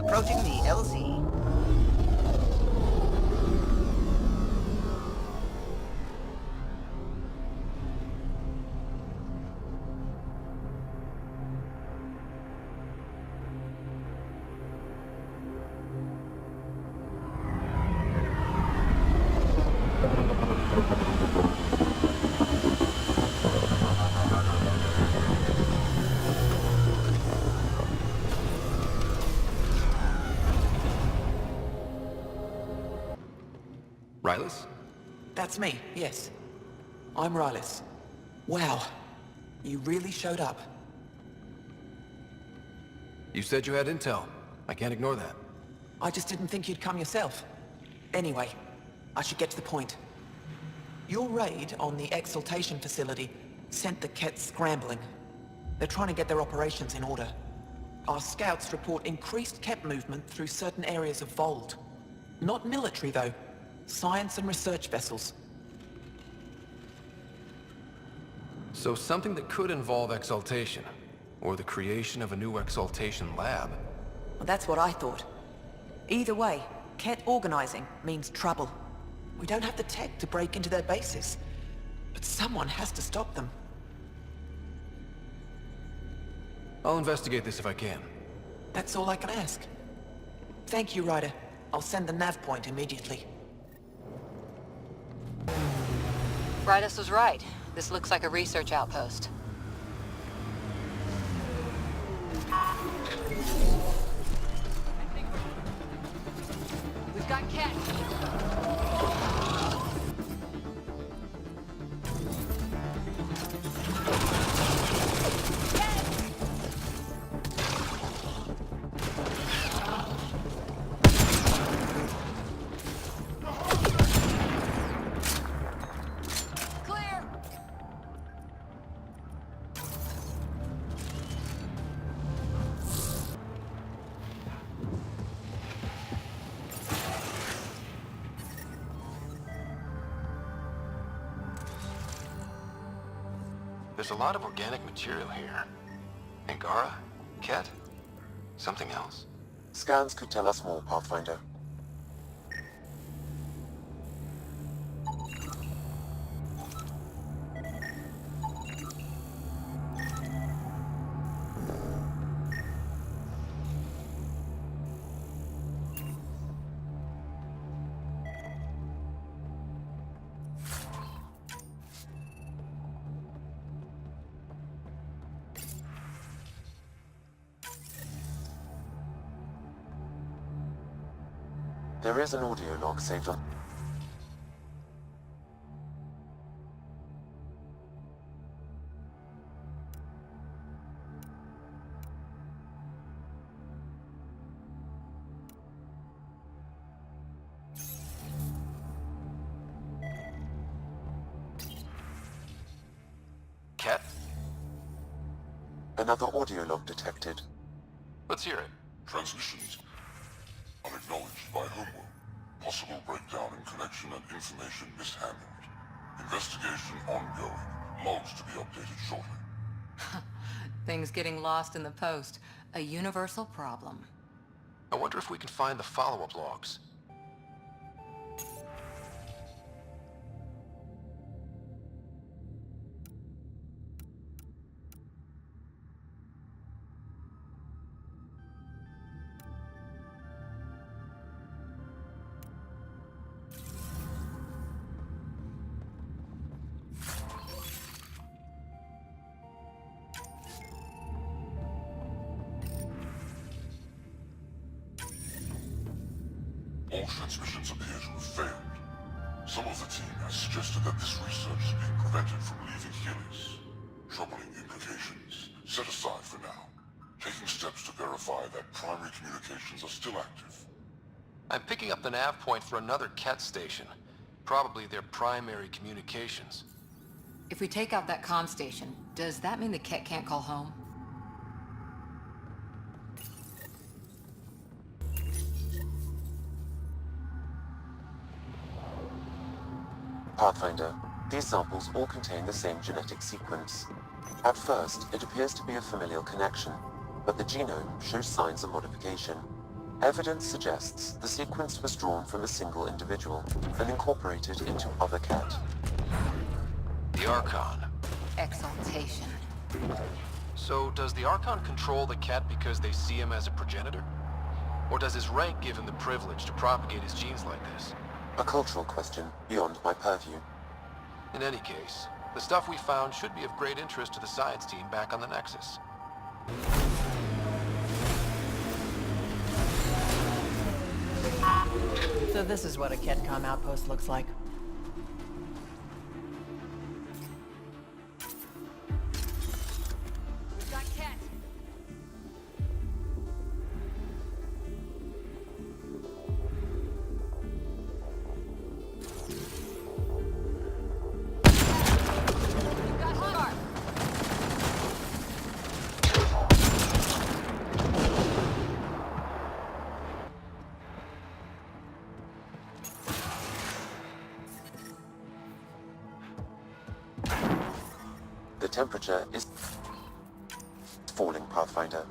Approaching the LZ. Rylus? That's me, yes. I'm Rylus. Wow, you really showed up. You said you had intel. I can't ignore that. I just didn't think you'd come yourself. Anyway, I should get to the point. Your raid on the exaltation facility sent the Kett scrambling. They're trying to get their operations in order. Our scouts report increased Kett movement through certain areas of Vold. Not military, though. Science and research vessels. So something that could involve exaltation, or the creation of a new exaltation lab. Well, that's what I thought. Either way, Kett organizing means trouble. We don't have the tech to break into their bases, but someone has to stop them. I'll investigate this if I can. That's all I can ask. Thank you, Ryder. I'll send the nav point immediately. Rydus was right. This looks like a research outpost. We've got Kett. There's a lot of organic material here. Angara? Kett? Something else? Scans could tell us more, Pathfinder. There is an audio log saved on... Kett? Another audio log detected. Let's hear it. Transmissions unacknowledged by homeworld. Possible breakdown in connection and information mishandled. Investigation ongoing. Logs to be updated shortly. Things getting lost in the post. A universal problem. I wonder if we can find the follow-up logs. All transmissions appear to have failed. Some of the team has suggested that this research is being prevented from leaving Helios. Troubling implications. Set aside for now. Taking steps to verify that primary communications are still active. I'm picking up the nav point for another Kett station. Probably their primary communications. If we take out that comm station, does that mean the Kett can't call home? Pathfinder, these samples all contain the same genetic sequence. At first, it appears to be a familial connection, but the genome shows signs of modification. Evidence suggests the sequence was drawn from a single individual and incorporated into other Kett. The Archon. Exaltation. So, does the Archon control the Kett because they see him as a progenitor? Or does his rank give him the privilege to propagate his genes like this? A cultural question beyond my purview. In any case, the stuff we found should be of great interest to the science team back on the Nexus. So this is what a Kettcom outpost looks like. We've got Kett. We've got Scar. The temperature is falling, Pathfinder.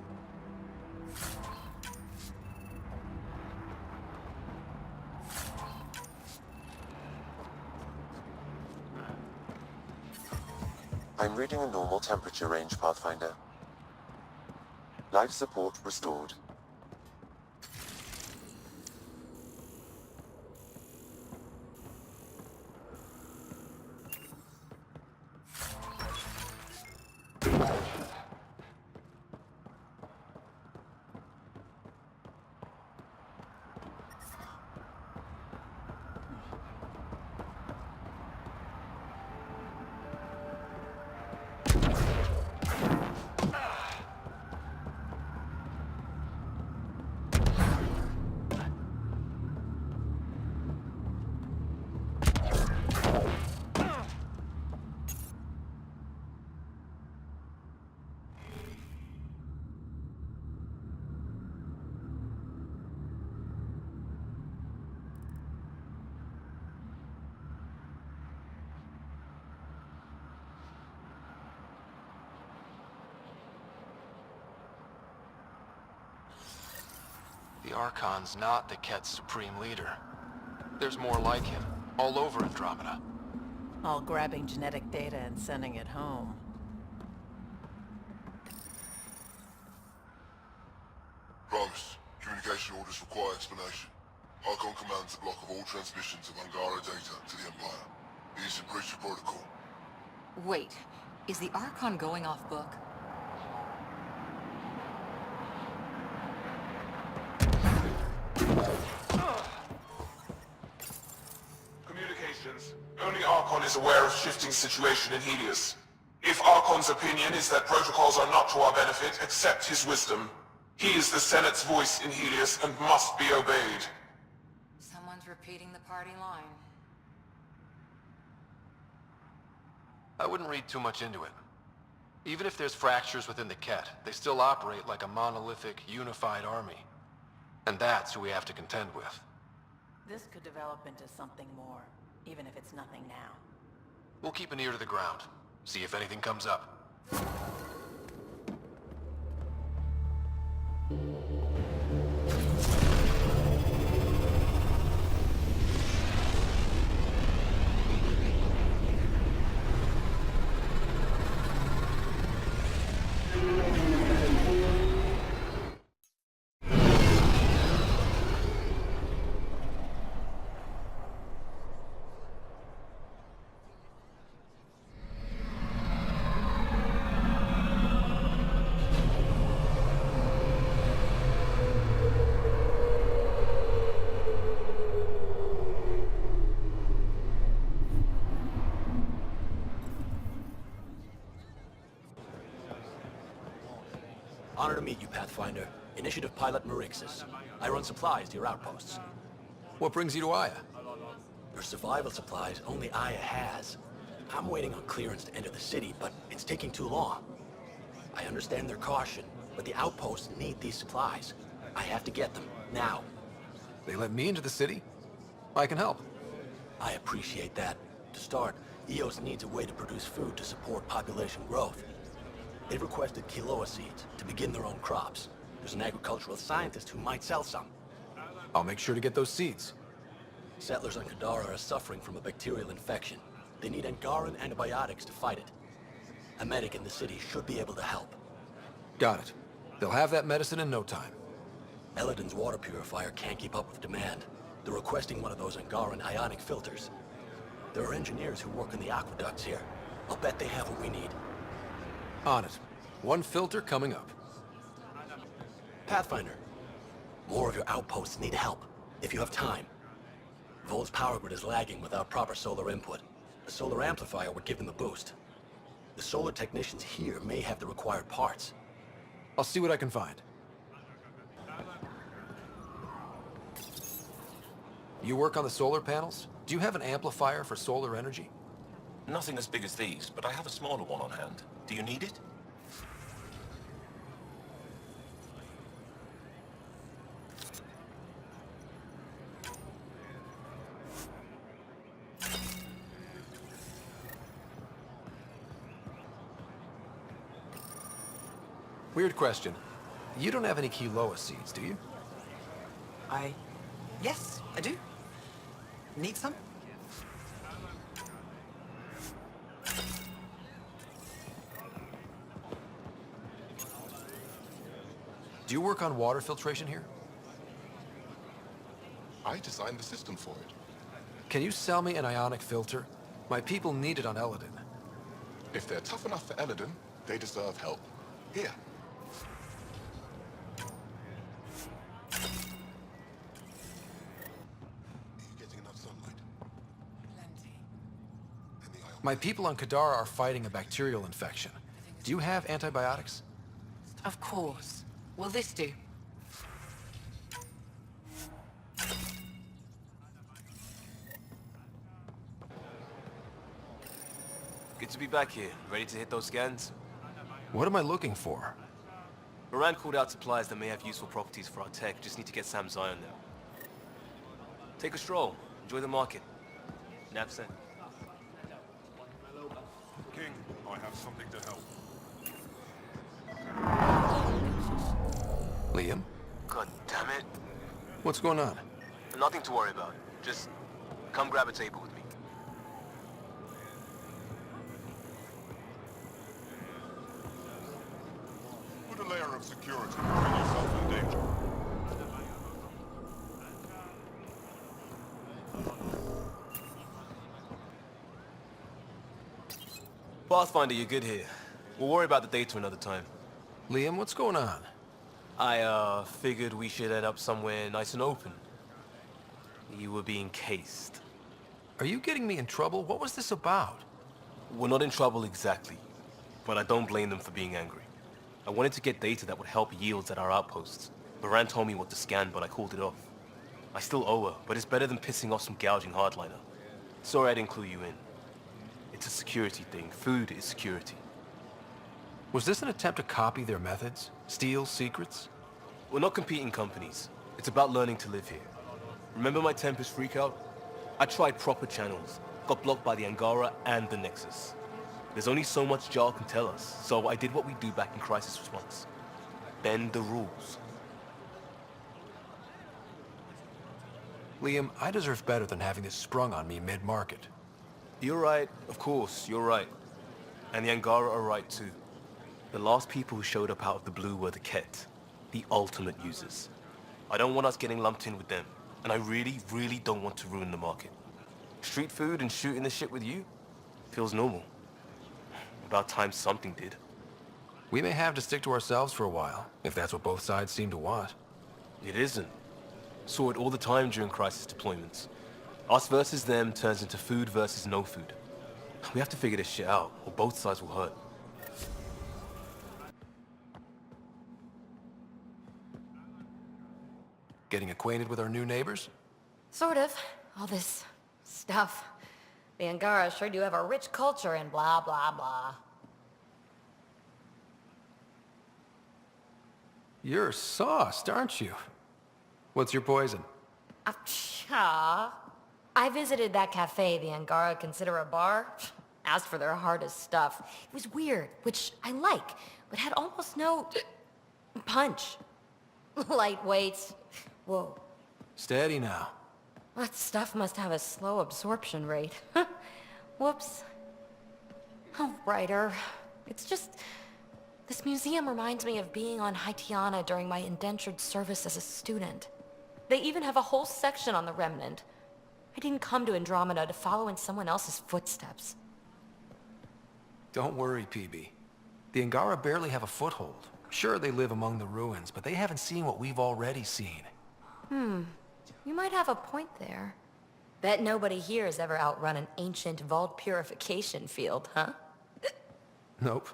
I'm reading a normal temperature range, Pathfinder. Life support restored. The Archon's not the Kett's supreme leader. There's more like him, all over Andromeda. All grabbing genetic data and sending it home. Promise. Communication orders require explanation. Archon commands a block of all transmissions of Angara data to the Empire. He is in breach of protocol. Wait, is the Archon going off book? Communications. Only Archon is aware of shifting situation in Helios. If Archon's opinion is that protocols are not to our benefit, accept his wisdom. He is the Senate's voice in Helios and must be obeyed. Someone's repeating the party line. I wouldn't read too much into it. Even if there's fractures within the Kett, they still operate like a monolithic, unified army. And that's who we have to contend with. This could develop into something more, even if it's nothing now. We'll keep an ear to the ground, see if anything comes up. Honor to meet you, Pathfinder. Initiative Pilot Marixus. I run supplies to your outposts. What brings you to Aya? For survival supplies, only Aya has. I'm waiting on clearance to enter the city, but it's taking too long. I understand their caution, but the outposts need these supplies. I have to get them, now. They let me into the city? I can help. I appreciate that. To start, EOS needs a way to produce food to support population growth. They've requested quinoa seeds to begin their own crops. There's an agricultural scientist who might sell some. I'll make sure to get those seeds. Settlers on Kadara are suffering from a bacterial infection. They need Angaran antibiotics to fight it. A medic in the city should be able to help. Got it. They'll have that medicine in no time. Eladin's water purifier can't keep up with demand. They're requesting one of those Angaran ionic filters. There are engineers who work in the aqueducts here. I'll bet they have what we need. On it. One filter coming up. Pathfinder, more of your outposts need help, if you have time. Vol's power grid is lagging without proper solar input. A solar amplifier would give them a boost. The solar technicians here may have the required parts. I'll see what I can find. You work on the solar panels? Do you have an amplifier for solar energy? Nothing as big as these, but I have a smaller one on hand. Do you need it? Weird question. You don't have any Kiloa seeds, do you? Yes, I do. Need some? Do you work on water filtration here? I designed the system for it. Can you sell me an ionic filter? My people need it on Eladin. If they're tough enough for Eladin, they deserve help. Here. My people on Kadara are fighting a bacterial infection. Do you have antibiotics? Of course. Will this do? Good to be back here. Ready to hit those scans? What am I looking for? Moran called out supplies that may have useful properties for our tech. Just need to get Sam's eye on them. Take a stroll. Enjoy the market. Napsen. King, I have something to help. Liam? God damn it. What's going on? Nothing to worry about. Just come grab a table with me. Put a layer of security between yourself and danger. Pathfinder, you're good here. We'll worry about the data another time. Liam, what's going on? I, figured we should head up somewhere nice and open. You were being cased. Are you getting me in trouble? What was this about? We're not in trouble exactly, but I don't blame them for being angry. I wanted to get data that would help yields at our outposts. Moran told me what to scan, but I called it off. I still owe her, but it's better than pissing off some gouging hardliner. Sorry I didn't clue you in. It's a security thing. Food is security. Was this an attempt to copy their methods? Steal secrets? We're not competing companies. It's about learning to live here. Remember my Tempest freakout? I tried proper channels. Got blocked by the Angara and the Nexus. There's only so much Jarl can tell us, so I did what we do back in crisis response. Bend the rules. Liam, I deserve better than having this sprung on me mid-market. You're right. Of course, you're right. And the Angara are right too. The last people who showed up out of the blue were the Kett, the ultimate users. I don't want us getting lumped in with them, and I really, really don't want to ruin the market. Street food and shooting the shit with you feels normal. About time something did. We may have to stick to ourselves for a while, if that's what both sides seem to want. It isn't. Saw it all the time during crisis deployments. Us versus them turns into food versus no food. We have to figure this shit out, or both sides will hurt. Getting acquainted with our new neighbors? Sort of. All this stuff. The Angara sure do have a rich culture and blah, blah, blah. You're sauced, aren't you? What's your poison? I visited that cafe the Angara consider a bar. Asked for their hardest stuff. It was weird, which I like, but had almost no punch. Lightweights. Whoa. Steady now. That stuff must have a slow absorption rate. Whoops. Oh, Ryder. It's just... This museum reminds me of being on Haitiana during my indentured service as a student. They even have a whole section on the Remnant. I didn't come to Andromeda to follow in someone else's footsteps. Don't worry, PB. The Angara barely have a foothold. Sure, they live among the ruins, but they haven't seen what we've already seen. You might have a point there. Bet nobody here has ever outrun an ancient vault purification field, huh? Nope.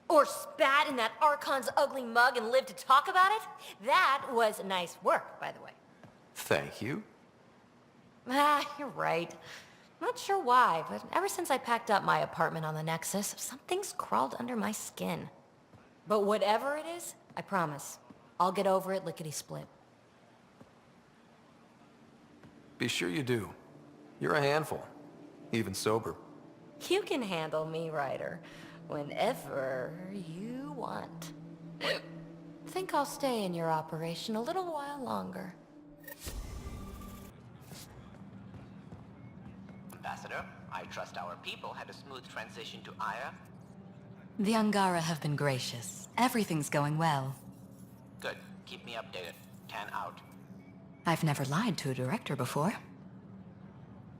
Or spat in that Archon's ugly mug and lived to talk about it? That was nice work, by the way. Thank you. You're right. Not sure why, but ever since I packed up my apartment on the Nexus, something's crawled under my skin. But whatever it is, I promise, I'll get over it lickety-split. Be sure you do. You're a handful, even sober. You can handle me, Ryder, whenever you want. Think I'll stay in your operation a little while longer. Ambassador, I trust our people had a smooth transition to Aya. The Angara have been gracious. Everything's going well. Good. Keep me updated. 10 out. I've never lied to a director before.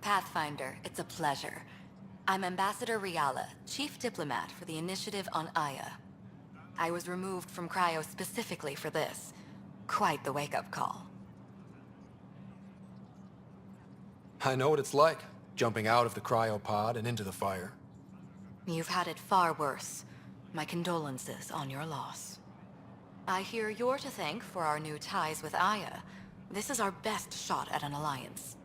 Pathfinder, it's a pleasure. I'm Ambassador Riala, Chief Diplomat for the Initiative on Aya. I was removed from Cryo specifically for this. Quite the wake-up call. I know what it's like, jumping out of the cryopod and into the fire. You've had it far worse. My condolences on your loss. I hear you're to thank for our new ties with Aya. This is our best shot at an alliance.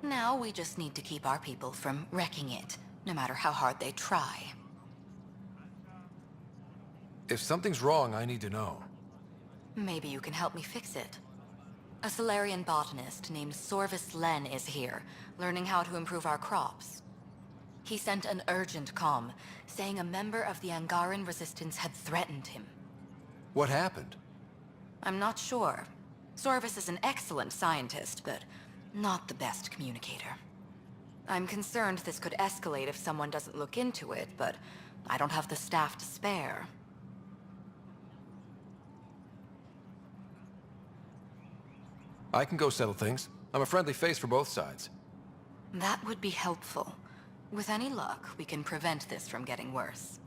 Now we just need to keep our people from wrecking it, no matter how hard they try. If something's wrong, I need to know. Maybe you can help me fix it. A Solarian botanist named Sorvis Len is here, learning how to improve our crops. He sent an urgent comm, saying a member of the Angaran resistance had threatened him. What happened? I'm not sure. Sorvis is an excellent scientist, but not the best communicator. I'm concerned this could escalate if someone doesn't look into it, but I don't have the staff to spare. I can go settle things. I'm a friendly face for both sides. That would be helpful. With any luck, we can prevent this from getting worse.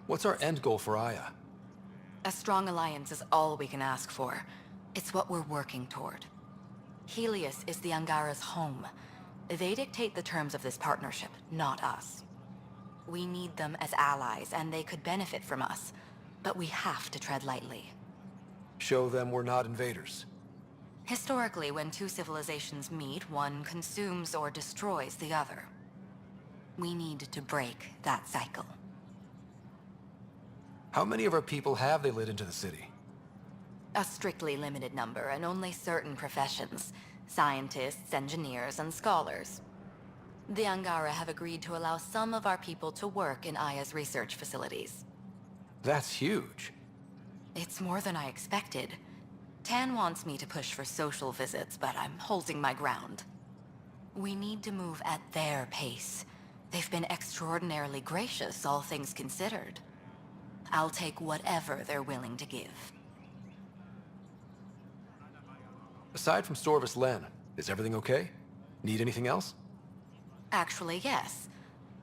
What's our end goal for Aya? A strong alliance is all we can ask for. It's what we're working toward. Helios is the Angara's home. They dictate the terms of this partnership, not us. We need them as allies, and they could benefit from us. But we have to tread lightly. Show them we're not invaders. Historically, when two civilizations meet, one consumes or destroys the other. We need to break that cycle. How many of our people have they let into the city? A strictly limited number, and only certain professions. Scientists, engineers, and scholars. The Angara have agreed to allow some of our people to work in Aya's research facilities. That's huge. It's more than I expected. Tan wants me to push for social visits, but I'm holding my ground. We need to move at their pace. They've been extraordinarily gracious, all things considered. I'll take whatever they're willing to give. Aside from Sorvis Len, is everything okay? Need anything else? Actually, yes.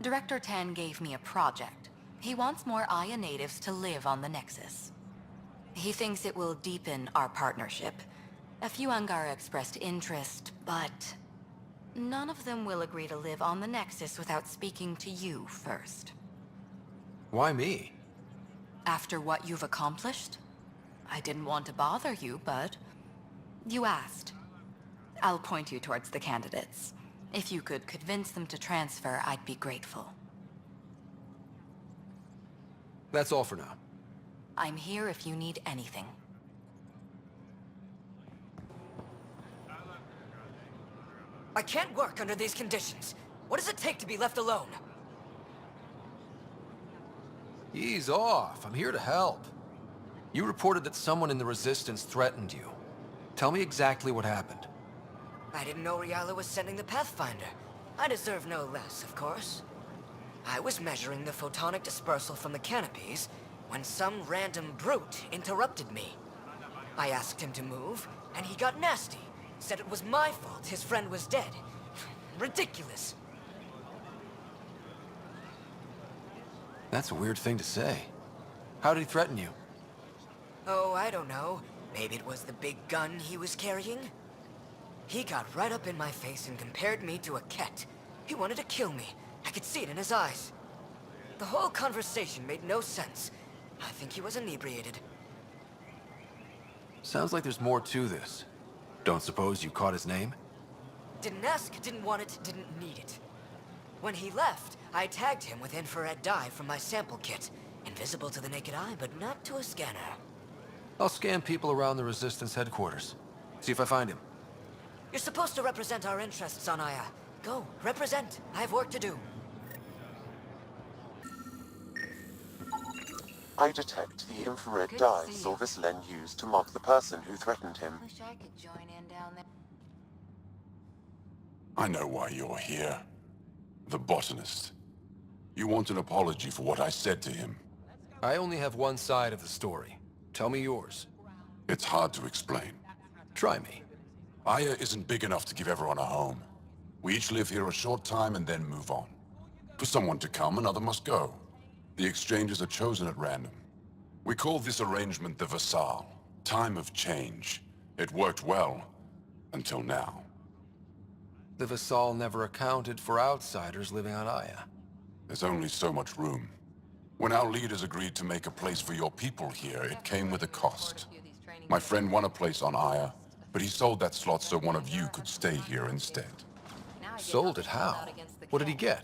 Director Tan gave me a project. He wants more Aya natives to live on the Nexus. He thinks it will deepen our partnership. A few Angara expressed interest, but none of them will agree to live on the Nexus without speaking to you first. Why me? After what you've accomplished? I didn't want to bother you, but you asked. I'll point you towards the candidates. If you could convince them to transfer, I'd be grateful. That's all for now. I'm here if you need anything. I can't work under these conditions. What does it take to be left alone? Ease off. I'm here to help. You reported that someone in the Resistance threatened you. Tell me exactly what happened. I didn't know Riala was sending the Pathfinder. I deserve no less, of course. I was measuring the photonic dispersal from the canopies when some random brute interrupted me. I asked him to move, and he got nasty. Said it was my fault his friend was dead. Ridiculous. That's a weird thing to say. How did he threaten you? Oh, I don't know. Maybe it was the big gun he was carrying? He got right up in my face and compared me to a Kett. He wanted to kill me. I could see it in his eyes. The whole conversation made no sense. I think he was inebriated. Sounds like there's more to this. Don't suppose you caught his name? Didn't ask, didn't want it, didn't need it. When he left, I tagged him with infrared dye from my sample kit. Invisible to the naked eye, but not to a scanner. I'll scan people around the Resistance headquarters. See if I find him. You're supposed to represent our interests on IA. Go, represent. I have work to do. I detect the infrared dye Sorvis Len used to mark the person who threatened him. Wish I could join in down there. I know why you're here. The botanist. You want an apology for what I said to him. I only have one side of the story. Tell me yours. It's hard to explain. Try me. Aya isn't big enough to give everyone a home. We each live here a short time and then move on. For someone to come, another must go. The exchanges are chosen at random. We call this arrangement the Vassal. Time of change. It worked well, until now. The Vassal never accounted for outsiders living on Aya. There's only so much room. When our leaders agreed to make a place for your people here, it came with a cost. My friend won a place on Aya, but he sold that slot so one of you could stay here instead. Sold it how? What did he get?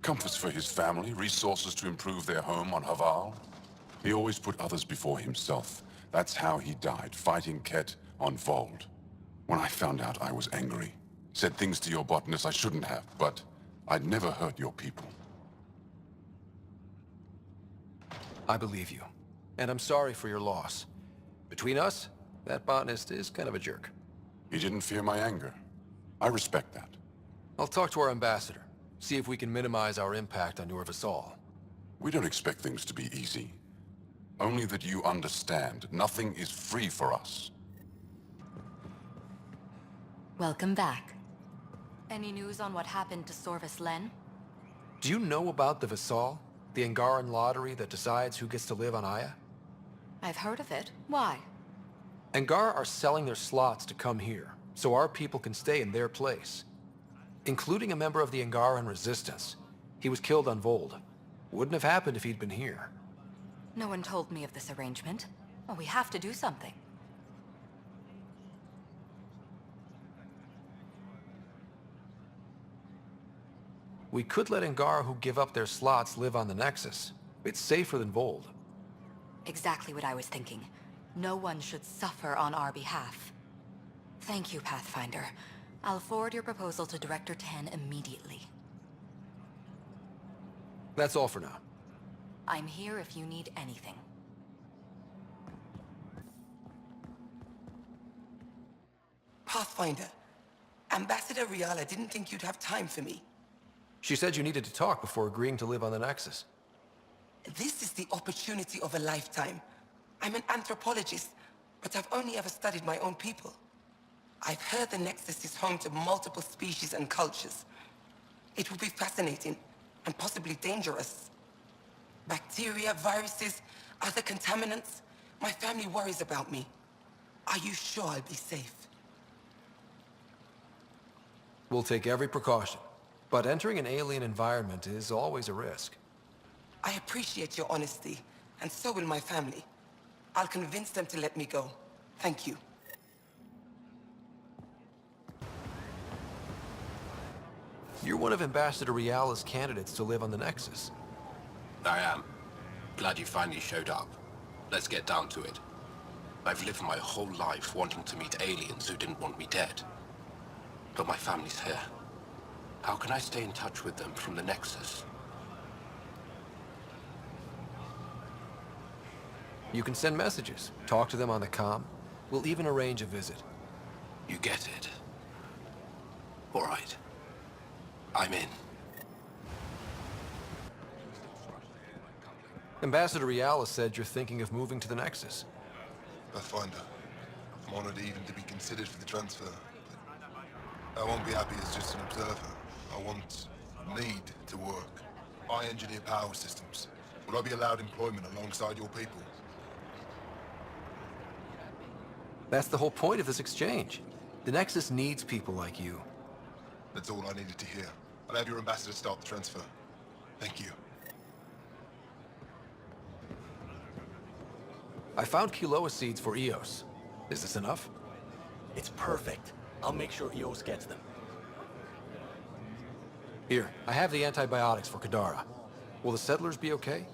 Comforts for his family, resources to improve their home on Haval. He always put others before himself. That's how he died, fighting Kett on Vold. When I found out, I was angry. Said things to your botanist I shouldn't have, but I'd never hurt your people. I believe you. And I'm sorry for your loss. Between us, that botanist is kind of a jerk. He didn't fear my anger. I respect that. I'll talk to our ambassador. See if we can minimize our impact on your Vassal. We don't expect things to be easy. Only that you understand, nothing is free for us. Welcome back. Any news on what happened to Sorvis Len? Do you know about the Vassal? The Angaran lottery that decides who gets to live on Aya? I've heard of it. Why? Angar are selling their slots to come here, so our people can stay in their place. Including a member of the Angaran resistance. He was killed on Vold. Wouldn't have happened if he'd been here. No one told me of this arrangement. Well, we have to do something. We could let Angar who give up their slots live on the Nexus. It's safer than Vold. Exactly what I was thinking. No one should suffer on our behalf. Thank you, Pathfinder. I'll forward your proposal to Director 10 immediately. That's all for now. I'm here if you need anything. Pathfinder, Ambassador Riala didn't think you'd have time for me. She said you needed to talk before agreeing to live on the Nexus. This is the opportunity of a lifetime. I'm an anthropologist, but I've only ever studied my own people. I've heard the Nexus is home to multiple species and cultures. It will be fascinating and possibly dangerous. Bacteria, viruses, other contaminants. My family worries about me. Are you sure I'll be safe? We'll take every precaution, but entering an alien environment is always a risk. I appreciate your honesty, and so will my family. I'll convince them to let me go. Thank you. You're one of Ambassador Riala's candidates to live on the Nexus. I am. Glad you finally showed up. Let's get down to it. I've lived my whole life wanting to meet aliens who didn't want me dead. But my family's here. How can I stay in touch with them from the Nexus? You can send messages, talk to them on the comm. We'll even arrange a visit. You get it. All right. I'm in. Ambassador Riala said you're thinking of moving to the Nexus. Pathfinder. I'm honored even to be considered for the transfer. But I won't be happy as just an observer. Need to work. I engineer power systems. Will I be allowed employment alongside your people? That's the whole point of this exchange. The Nexus needs people like you. That's all I needed to hear. I'll have your ambassador start the transfer. Thank you. I found Kiloa seeds for Eos. Is this enough? It's perfect. I'll make sure Eos gets them. Here, I have the antibiotics for Kadara. Will the settlers be okay?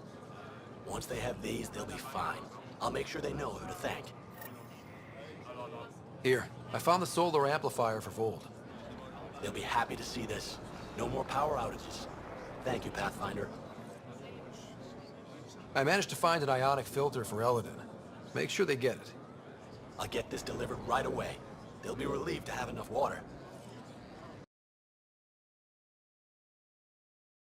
Once they have these, they'll be fine. I'll make sure they know who to thank. Here, I found the solar amplifier for Vold. They'll be happy to see this. No more power outages. Thank you, Pathfinder. I managed to find an ionic filter for Eladin. Make sure they get it. I'll get this delivered right away. They'll be relieved to have enough water.